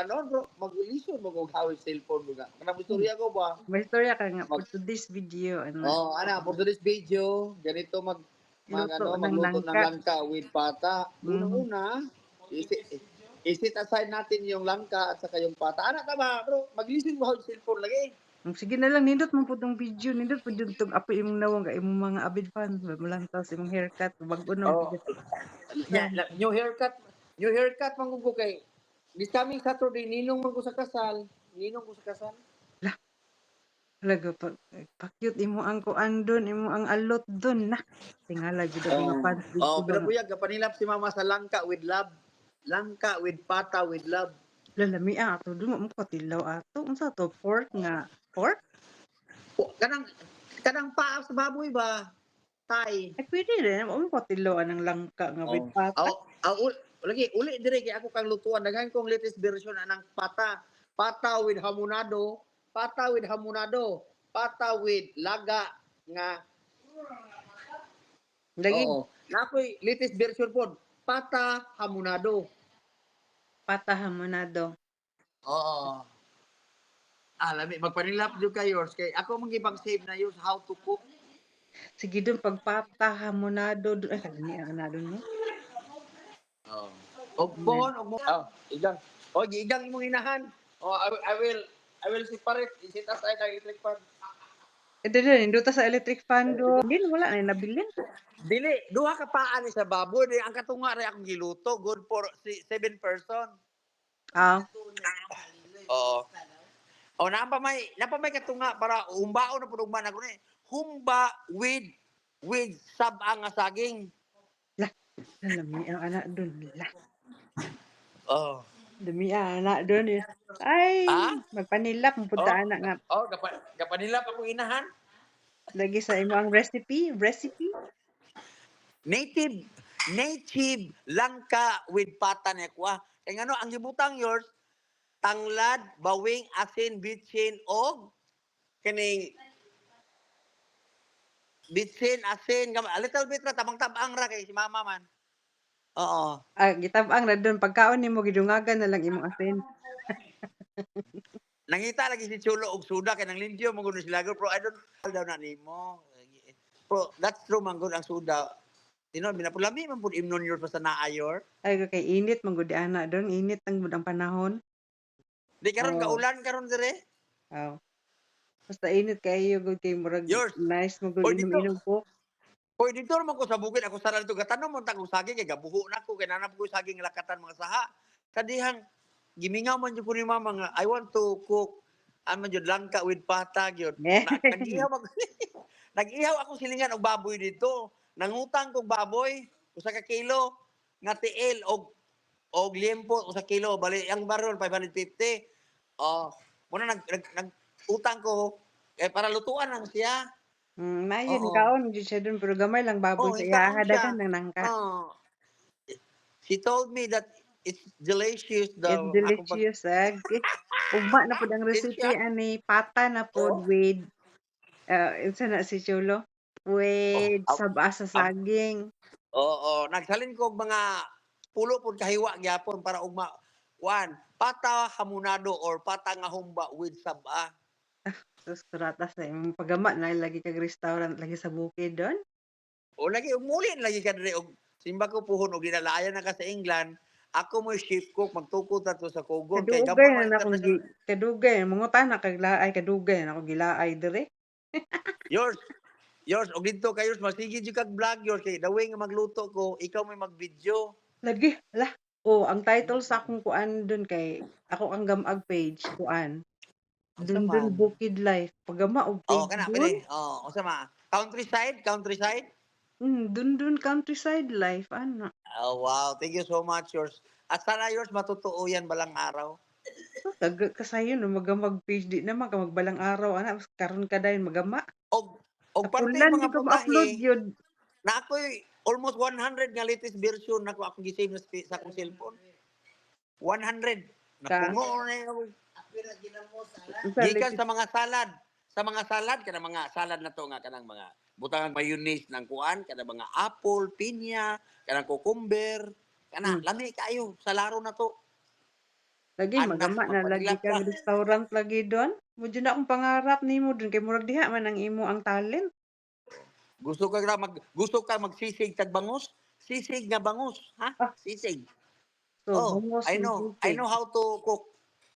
ano bro, mag-ilisod mo kung how cellphone mo nga. Kanang istorya ko ba? May istorya ka nga Mag for today's video ano, ana for today's video, ganito luto ng magluto ng langka. langka with pata. Mhm. Unang-una, isit aside natin yung langka at saka yung pata. Ana tama bro, mag-ilisod mo how cellphone lagi. Sige na lang nindot man pud tong video, nindot pud yung tong apo imong nawong ka imong mga avid fans ba mulantaw sa imong haircut bag-o na Oh, pud yeah, new haircut. New haircut man ko kay this coming Saturday ninong man ko sa kasal. Ninong ko sa kasal. lah talaga pa-cute imo ang kuan dun, imo ang alot dun na. Tingala gyud ang mga fans dito Oh, ba pero nga, kuya gapanilap si mama sa langka with love. Langka with pata with love. lalami ato dun mo katilaw ato unsa to pork nga pork? Kanang kanang paa sa baboy ba? Tay. Ay puwede rin mo katilaw ang langka nga with Oh. pata. Lagi uli dire kay ako kang lutuan daghan kong latest version anang pata. Pata with hamonado, pata with hamonado, pata with laga nga Lagi oo. Nakoy latest version pod, pata hamonado. pata hamonado. Oo. Lami magpanilap jud ka yours kay ako man gibang save na yours how to cook. Sige dun pag pata hamonado dun ay kalami ang ana dun mo. Oo. Og Ayan. pohon og mo igang. O giigang imong inahan. Oh, I will separate isit aside ang electric fan. Dili ninduta sa electric fan dun. Din wala na nabilin. Dili, duha ka paa ni sa baboy, di ang katunga ray akong giluto, good for 7 person. Ah, Oo. O napamay katunga para humbaon na pud ugma na ni. Humba with sab-a nga saging. lah kalami ang ana dun, lah Oh. dumi ang ana dun, eh. Ay Ah? magpanilap man pud ta Oh, ana nga gapanilap akong inahan. lagi sa imo ang recipe. Native native langka with pata na kuha. Kay ngano ang gibutang yours tanglad, bawing, asin, bitsin og kining bitsin, asin, a little bit ra tabang-tabang ra kay si mama man. Oo. Gitab-ang na dun pagkaon nimo gidungagan na lang imong asin. Nangita lagi si Chulo og suda kay nang limpyo mo gud sila pero I don't daw na nimo. Pero that's true man gud ang suda. Tinon binapulami man pud imnon yor pa sa naayor. Ay kay init man gud ana dun, init ang gud ang panahon. Di karon Oo, kaulan karon dire. oo. Basta init kaayo gud kay murag Yours. nice mo gud Oy dito. inom-inom po. Hoy dito naman ko sa bukid ako sa dito gatanom man tag saging kay gabuho na ko kay nanap ko saging lakatan mga saha. Kadihang gimingaw man jud ko ni mama nga I want to cook man jud langka with pata gyud. Nag-ihaw nag-ihaw ako silingan og baboy dito. Nangutang kog baboy usa ka kilo nga tiil og liempo usa kilo bali ang baron 550. Oh, muna utang ko para lutuan lang siya. Maayo ni Oo. kaon gyud siya dun pero gamay lang baboy Oh, sa hikaon iyaha siya. daghan ng nangka. Oh, she told me that it's delicious It's daw. Ako pag delicious, ugma na pud ang it's recipe siya. ani pata na pud Oo. with, unsa na si chulo? Oh, With saba sa saging. oo, nagsalin ko og mga pulo pud kahiwa gyapon para ugma one, pata hamonado or pata nga humba with saba. Sus ratas na imong paggama na lagi kag restaurant lagi sa bukid don. O lagi umuli lagi ka diri og simba ko puhon og ginalayan na ka sa England. Ako mo chef cook magtukod ta to sa kugon kay Kadugay gabon na man akong international. kadugay mangutana kag laay kadugay na ako gilaay diri. Yours Yours og didto kay yours masigid jud kag vlog yours kay the way nga magluto ko, ikaw may mag-video. Lagi, hala, oh, ang title sa akong kuan dun kay ako ang gamag page kuan, Unsa Dundun man? Bukid Life, paggama og Oo, page kana dun, pili. Oo, unsa man? Countryside, countryside? Dundun Countryside Life ana. Oh, wow. Thank you so much yours. At sana yours matutuo yan balang araw. Kasayo no magamag page di naman ka magbalang araw ana karon ka dayon magama. Og Sa parte Pulan di mga ko putahe, ma-upload yun. na ako'y almost 100 nga latest version nako akong gisave sa akong cellphone. 100. Ka Napungo na ako. sa Gikan latest sa mga salad. Sa mga salad, kanang mga salad na to nga kanang mga butang mayonnaise ng kuan, kanang mga apple, pinya, kanang cucumber, kana hmm, lami kayo sa laro na to. Lagi Anak magama na lagi magpadilak ka. kang restaurant lagi don. Mo jud na akong pangarap nimo don kay murag diha man ang imo ang talent. Gusto ka magsisig tag bangus? Sisig nga bangus, ha? Ah, Sisig. so Oh, bungos I ng know. I sisig. know how to cook